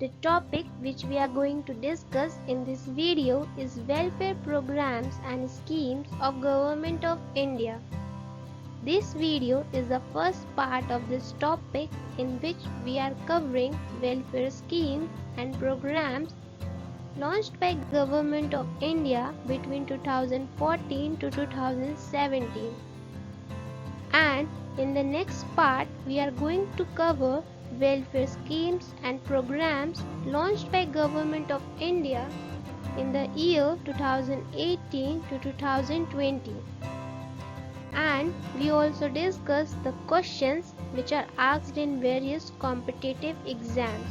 The topic which we are going to discuss in this video is welfare programs and schemes of Government of India. This video is the first part of this topic in which we are covering welfare schemes and programs launched by Government of India between 2014 to 2017. And in the next part we are going to cover welfare schemes and programs launched by Government of India in the year 2018 to 2020. And we also discuss the questions which are asked in various competitive exams.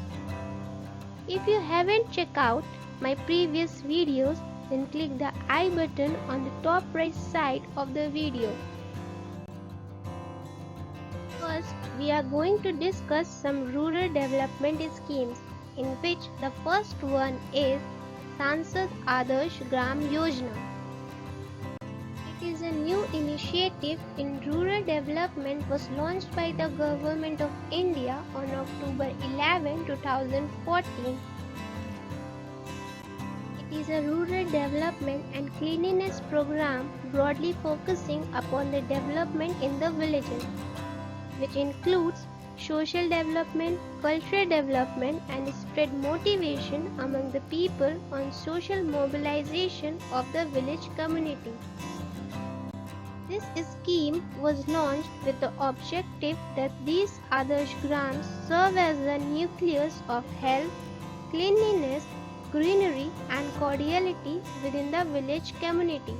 If you haven't checked out my previous videos, then click the I button on the top right side of the video. First, we are going to discuss some rural development schemes, in which the first one is Sansad Adarsh Gram Yojana. It is a new initiative in rural development was launched by the Government of India on October 11, 2014. It is a rural development and cleanliness program broadly focusing upon the development in the villages, which includes social development, cultural development, and spread motivation among the people on social mobilization of the village community. This scheme was launched with the objective that these Adarsh Grams serve as the nucleus of health, cleanliness, greenery, and cordiality within the village community.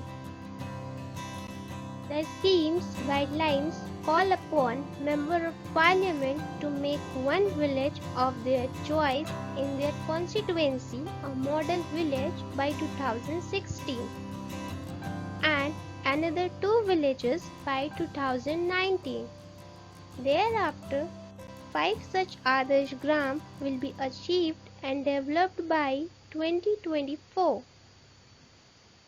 The scheme's guidelines call upon Member of Parliament to make one village of their choice in their constituency a model village by 2016 and another 2 villages by 2019. Thereafter, 5 such Adarsh Gram will be achieved and developed by 2024.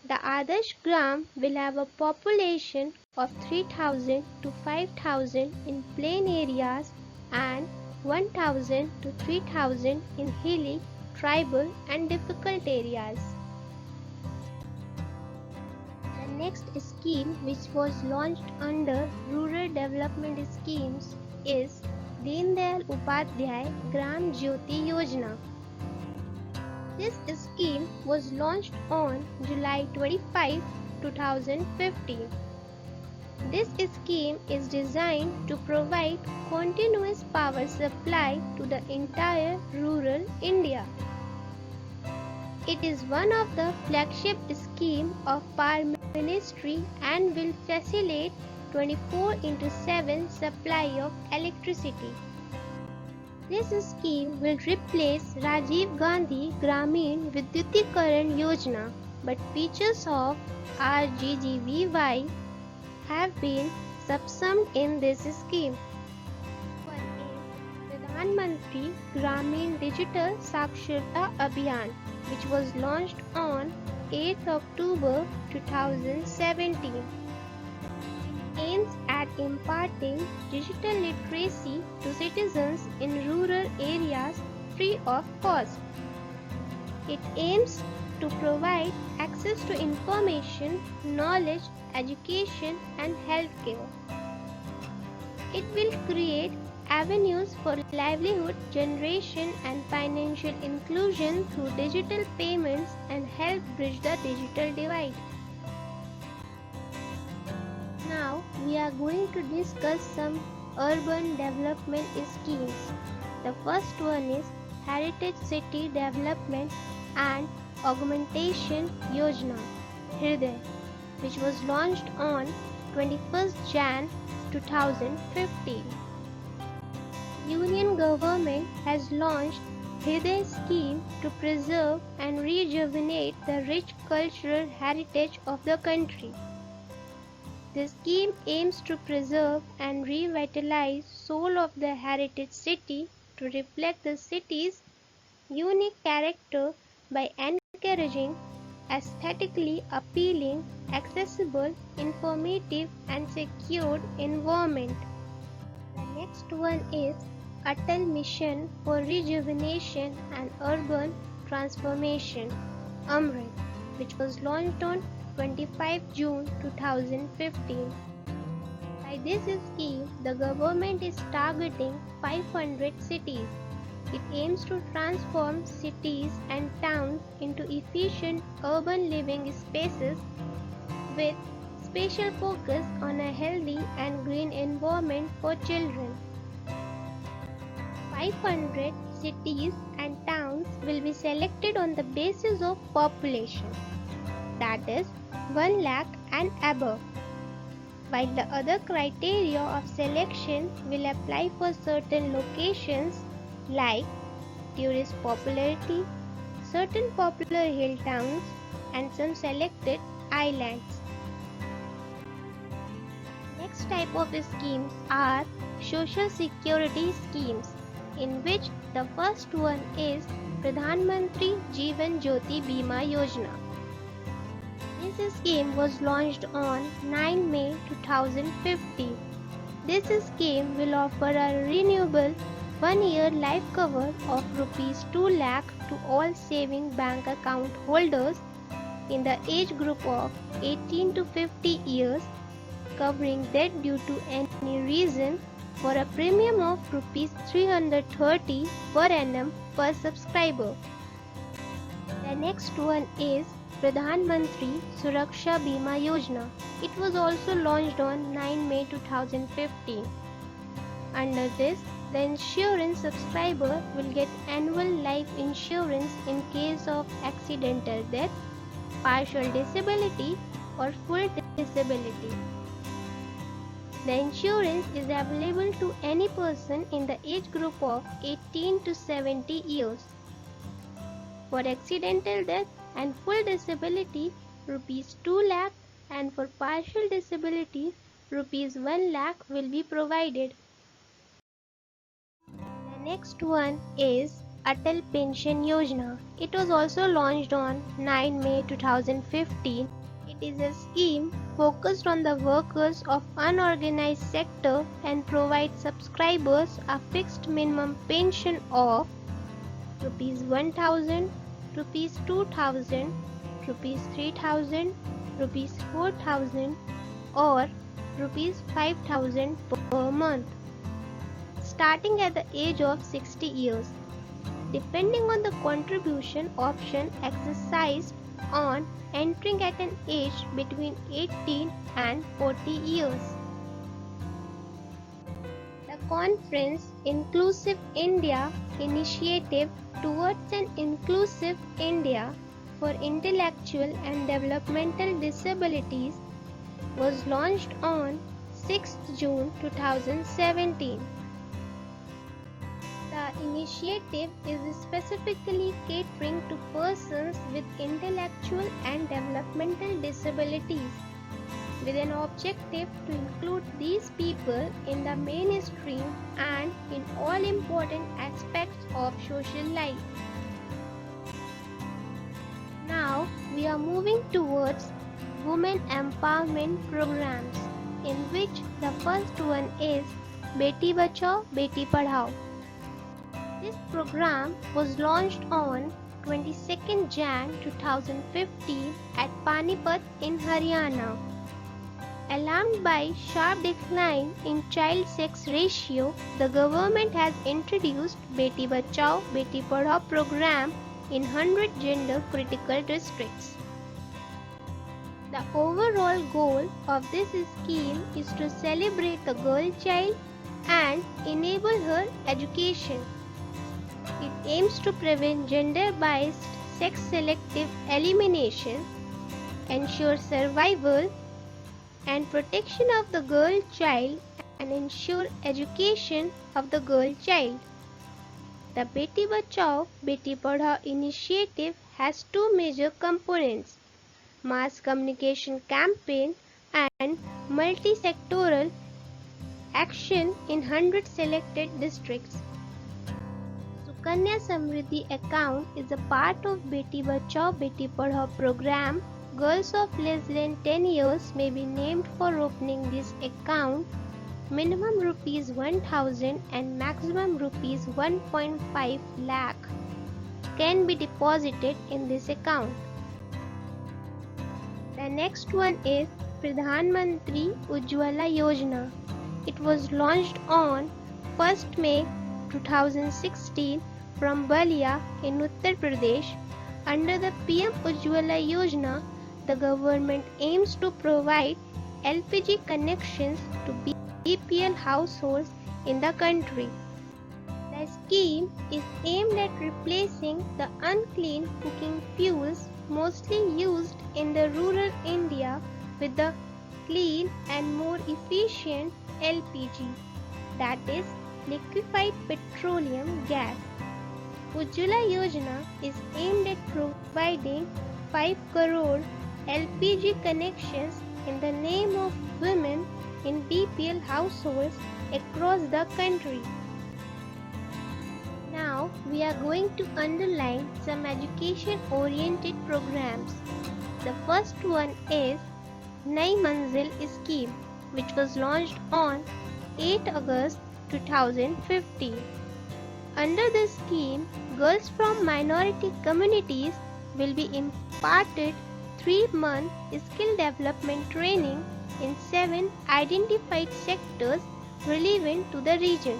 The Adarsh Gram will have a population of 3,000 to 5,000 in plain areas and 1,000 to 3,000 in hilly, tribal and difficult areas. The next scheme which was launched under Rural Development Schemes is Deen Dayal Upadhyay Gram Jyoti Yojana. This scheme was launched on July 25, 2015. This scheme is designed to provide continuous power supply to the entire rural India. It is one of the flagship schemes of Power Ministry and will facilitate 24/7 supply of electricity. This scheme will replace Rajiv Gandhi Gramin Vidyutikaran Yojana, but features of RGGVY have been subsumed in this scheme. One is Pradhan Mantri Gramin Digital Saksharta Abhiyan, which was launched on 8th October 2017. Aims at imparting digital literacy to citizens in rural areas free of cost. It aims to provide access to information, knowledge, education and healthcare. It will create avenues for livelihood generation and financial inclusion through digital payments and help bridge the digital divide. Now we are going to discuss some urban development schemes. The first one is Heritage City Development and Augmentation Yojana Hriday, which was launched on 21st Jan 2015. Union government has launched Hriday scheme to preserve and rejuvenate the rich cultural heritage of the country. The scheme aims to preserve and revitalize soul of the heritage city to reflect the city's unique character by encouraging aesthetically appealing, accessible, informative and secured environment. The next one is Atal Mission for Rejuvenation and Urban Transformation (AMRIT), which was launched on 25 June 2015. By this scheme, the government is targeting 500 cities. It aims to transform cities and towns into efficient urban living spaces with special focus on a healthy and green environment for children. 500 cities and towns will be selected on the basis of population, that is 1 lakh and above, while the other criteria of selection will apply for certain locations like tourist popularity, certain popular hill towns, and some selected islands. Next type of schemes are social security schemes, in which the first one is Pradhan Mantri Jeevan Jyoti Bima Yojana. This scheme was launched on 9 May 2015. This scheme will offer a renewable 1-year life cover of Rs 2 lakh to all saving bank account holders in the age group of 18 to 50 years, covering death due to any reason, for a premium of Rs 330 per annum per subscriber. The next one is Pradhan Mantri Suraksha Bima Yojana. It was also launched on 9 May 2015. Under this, the insurance subscriber will get annual life insurance in case of accidental death, partial disability, or full disability. The insurance is available to any person in the age group of 18 to 70 years. For accidental death and full disability, Rs 2 lakh, and for partial disability, Rs 1 lakh will be provided. The next one is Atal Pension Yojana. It was also launched on 9 May 2015. It is a scheme focused on the workers of unorganized sector and provides subscribers a fixed minimum pension of Rs 1,000, Rs 2,000, Rs 3,000, Rs 4,000 or Rs 5,000 per month, starting at the age of 60 years, depending on the contribution option exercised on entering at an age between 18 and 40 years. The conference Inclusive India Initiative Towards an Inclusive India for Intellectual and Developmental Disabilities was launched on 6 June 2017. The initiative is specifically catering to persons with intellectual and developmental disabilities, with an objective to include these people in the mainstream and in all important aspects of social life. Now we are moving towards women empowerment programs, in which the first one is Beti Bachao Beti Padhao. This program was launched on 22nd Jan 2015 at Panipat in Haryana. Alarmed by sharp decline in child sex ratio, the government has introduced Beti Bachao Beti Padhao program in 100 gender critical districts. The overall goal of this scheme is to celebrate the girl child and enable her education. It aims to prevent gender-biased sex-selective elimination, ensure survival and protection of the girl child, and ensure education of the girl child. The Beti Bachao Beti Padhao initiative has two major components: mass communication campaign and multi-sectoral action in 100 selected districts. Sukanya Samriddhi account is a part of Beti Bachao Beti Padhao program. Girls of less than 10 years may be named for opening this account minimum rupees 1000 and maximum rupees 1.5 lakh can be deposited in this account. The next one is Pradhan Mantri Ujjwala Yojana. It was launched on 1st May 2016 from Balia in Uttar Pradesh. Under the PM Ujjwala Yojana, the government aims to provide LPG connections to BPL households in the country. The scheme is aimed at replacing the unclean cooking fuels mostly used in the rural India with the clean and more efficient LPG, that is liquefied petroleum gas. Ujjwala Yojana is aimed at providing 5 crore LPG connections in the name of women in BPL households across the country. Now we are going to underline some education-oriented programs. The first one is Nai Manzil scheme, which was launched on 8 August 2015. Under this scheme, girls from minority communities will be imparted 3-month skill development training in 7 identified sectors relevant to the region.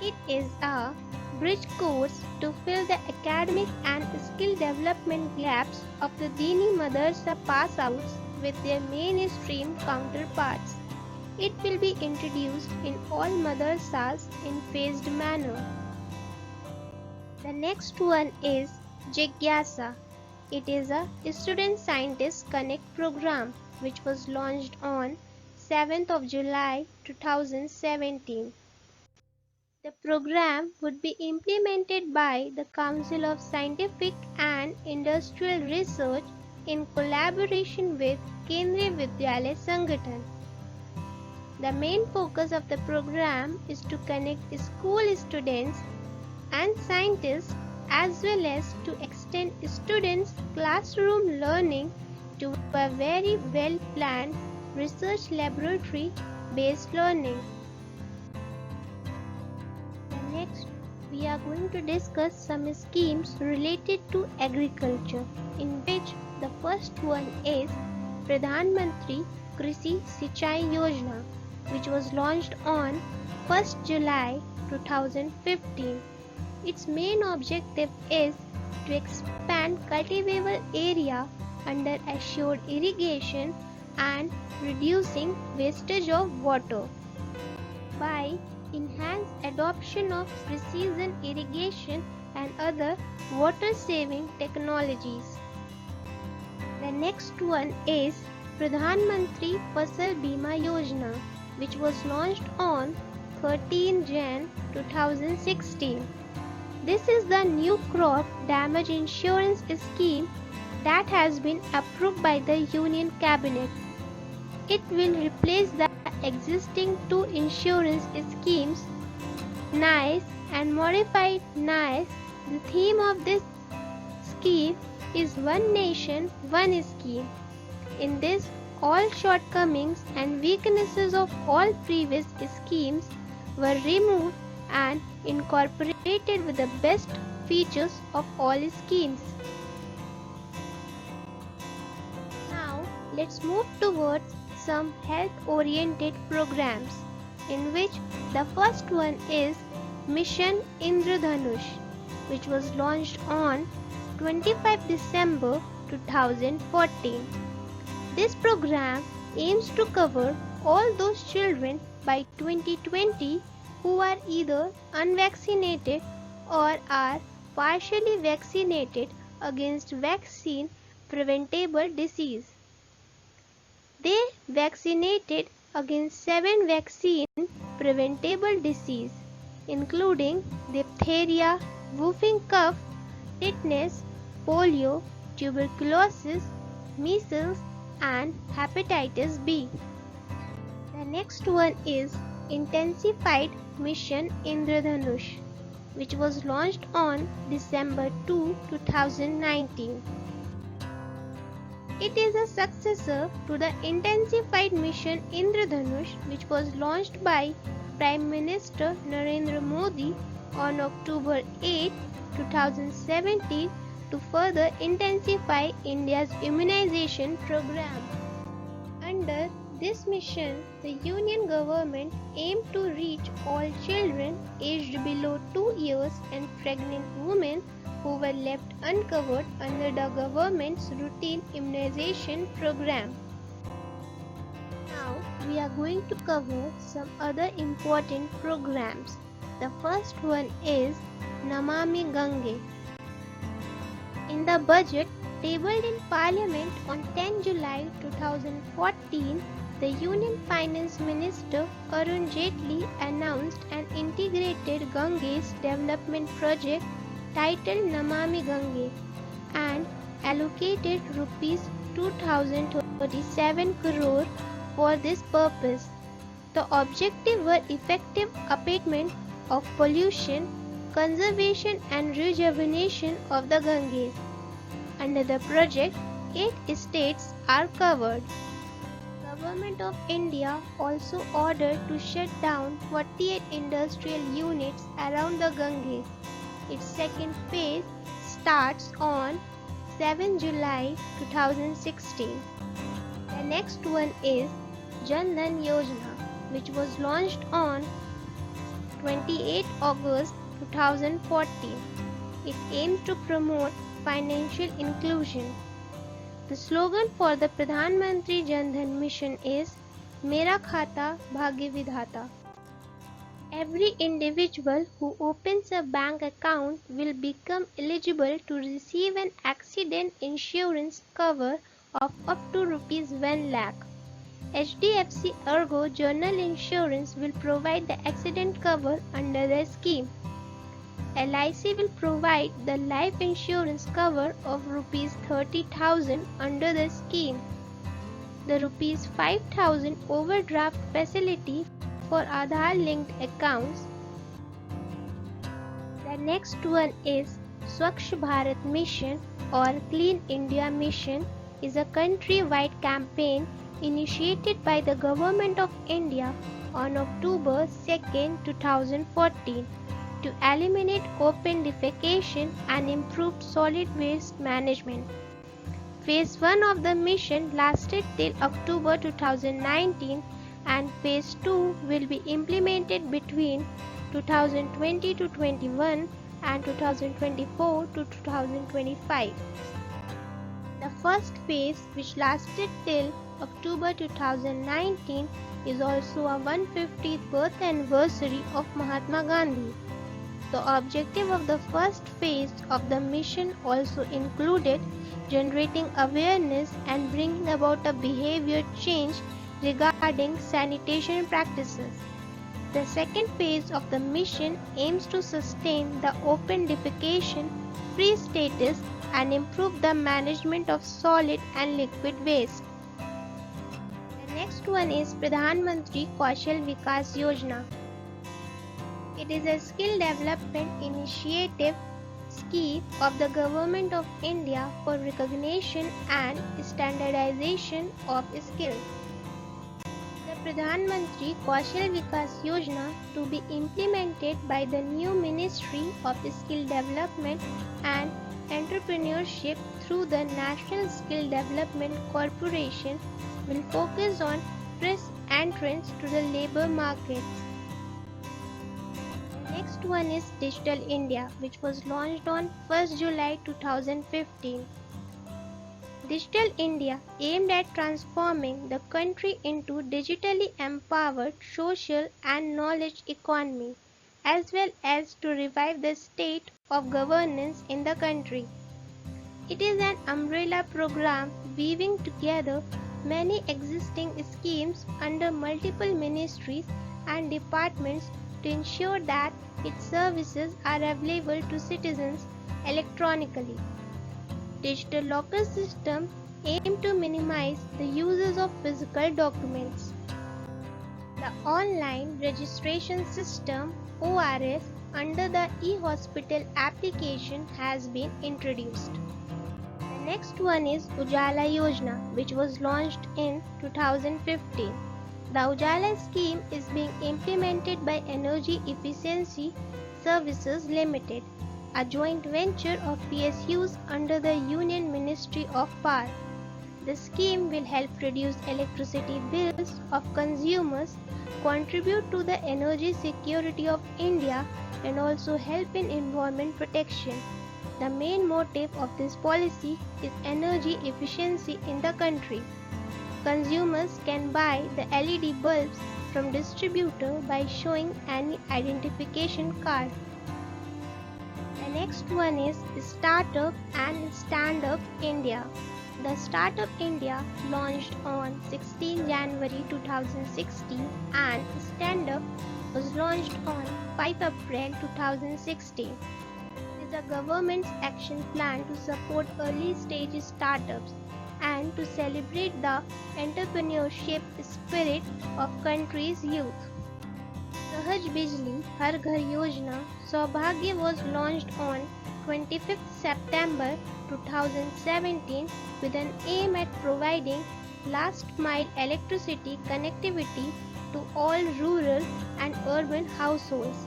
It is a bridge course to fill the academic and skill development gaps of the Dini Madrasa pass-outs with their mainstream counterparts. It will be introduced in all madrasas in phased manner. The next one is Jigyasa. It is a Student Scientist Connect program which was launched on 7th of July 2017. The program would be implemented by the Council of Scientific and Industrial Research in collaboration with Kendriya Vidyalaya Sangathan. The main focus of the program is to connect school students and scientists as well as to extend students' classroom learning to a very well-planned research laboratory-based learning. Next, we are going to discuss some schemes related to agriculture, in which the first one is Pradhan Mantri Krishi Sinchai Yojana, which was launched on 1st July 2015. Its main objective is to expand cultivable area under assured irrigation and reducing wastage of water by enhanced adoption of precision irrigation and other water-saving technologies. The next one is Pradhan Mantri Fasal Bima Yojana, which was launched on 13 Jan 2016. This is the new crop damage insurance scheme that has been approved by the Union Cabinet. It will replace the existing 2 insurance schemes, NICE and modified NICE. The theme of this scheme is One Nation, One Scheme. In this, all shortcomings and weaknesses of all previous schemes were removed and incorporated with the best features of all schemes. Now, let's move towards some health-oriented programs, in which the first one is Mission Indradhanush, which was launched on 25 December 2014. This program aims to cover all those children by 2020 who are either unvaccinated or are partially vaccinated against vaccine preventable disease. They vaccinated against 7 vaccine preventable disease, including diphtheria, whooping cough, tetanus, polio, tuberculosis, measles, and hepatitis B. The next one is Intensified Mission Indradhanush, which was launched on December 2, 2019. It is a successor to the intensified mission Indradhanush, which was launched by Prime Minister Narendra Modi on October 8, 2017 to further intensify India's immunization program. Under this mission, the Union government aimed to reach all children aged below 2 years and pregnant women who were left uncovered under the government's routine immunization program. Now we are going to cover some other important programs. The first one is Namami Gange. In the budget tabled in Parliament on 10 July 2014, the Union Finance Minister Arun Jaitley announced an integrated Ganges development project titled Namami Gange and allocated rupees 2037 crore for this purpose. The objective were effective abatement of pollution, conservation and rejuvenation of the Ganges. Under the project, 8 states are covered. Government of India also ordered to shut down 48 industrial units around the Ganges. Its second phase starts on 7 July 2016. The next one is Jan Dhan Yojana, which was launched on 28 August 2014. It aims to promote financial inclusion. The slogan for the Pradhan Mantri Jan Dhan mission is Mera Khata Bhagya Vidhata. Every individual who opens a bank account will become eligible to receive an accident insurance cover of up to rupees 1 lakh. HDFC Ergo General Insurance will provide the accident cover under the scheme. LIC will provide the life insurance cover of rupees 30,000 under the scheme. The rupees 5,000 overdraft facility for Aadhaar-linked accounts. The next one is Swachh Bharat Mission or Clean India Mission is a country-wide campaign initiated by the Government of India on October 2, 2014 to eliminate open defecation and improve solid waste management. Phase 1 of the mission lasted till October 2019 and Phase 2 will be implemented between 2020 to 21 and 2024 to 2025. The first phase, which lasted till October 2019, is also a 150th birth anniversary of Mahatma Gandhi. The objective of the first phase of the mission also included generating awareness and bringing about a behavior change regarding sanitation practices. The second phase of the mission aims to sustain the open defecation free status and improve the management of solid and liquid waste. The next one is Pradhan Mantri Kaushal Vikas Yojana. It is a skill development initiative scheme of the Government of India for recognition and standardization of skills. The Pradhan Mantri Kaushal Vikas Yojana to be implemented by the new Ministry of Skill Development and Entrepreneurship through the National Skill Development Corporation will focus on fresh entrance to the labour markets. The next one is Digital India, which was launched on 1st July 2015. Digital India aimed at transforming the country into digitally empowered social and knowledge economy, as well as to revive the state of governance in the country. It is an umbrella program weaving together many existing schemes under multiple ministries and departments to ensure that its services are available to citizens electronically. Digital locker system aim to minimize the uses of physical documents. The online registration system ORS under the e-hospital application has been introduced. The Next one is Ujala Yojana, which was launched in 2015. The Ujala scheme is being implemented by Energy Efficiency Services Limited, a joint venture of PSUs under the Union Ministry of Power. The scheme will help reduce electricity bills of consumers, contribute to the energy security of India, and also help in environment protection. The main motive of this policy is energy efficiency in the country. Consumers can buy the LED bulbs from distributor by showing an identification card. The next one is Startup and Stand Up India. The Startup India launched on 16 January 2016 and Stand Up was launched on 5 April 2016. It is a government's action plan to support early stage startups and to celebrate the entrepreneurship spirit of country's youth. Sahaj Bijli Har Ghar Yojana Saubhagya was launched on 25 September 2017 with an aim at providing last mile electricity connectivity to all rural and urban households.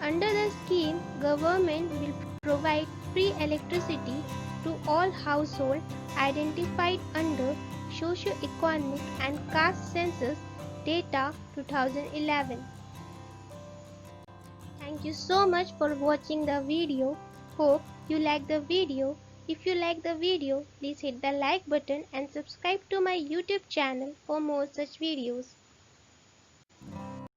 Under the scheme, government will provide free electricity to all households identified under socio-economic and caste census data 2011. Thank you so much for watching the video. Hope you like the video. If you like the video, please hit the like button and subscribe to my YouTube channel for more such videos.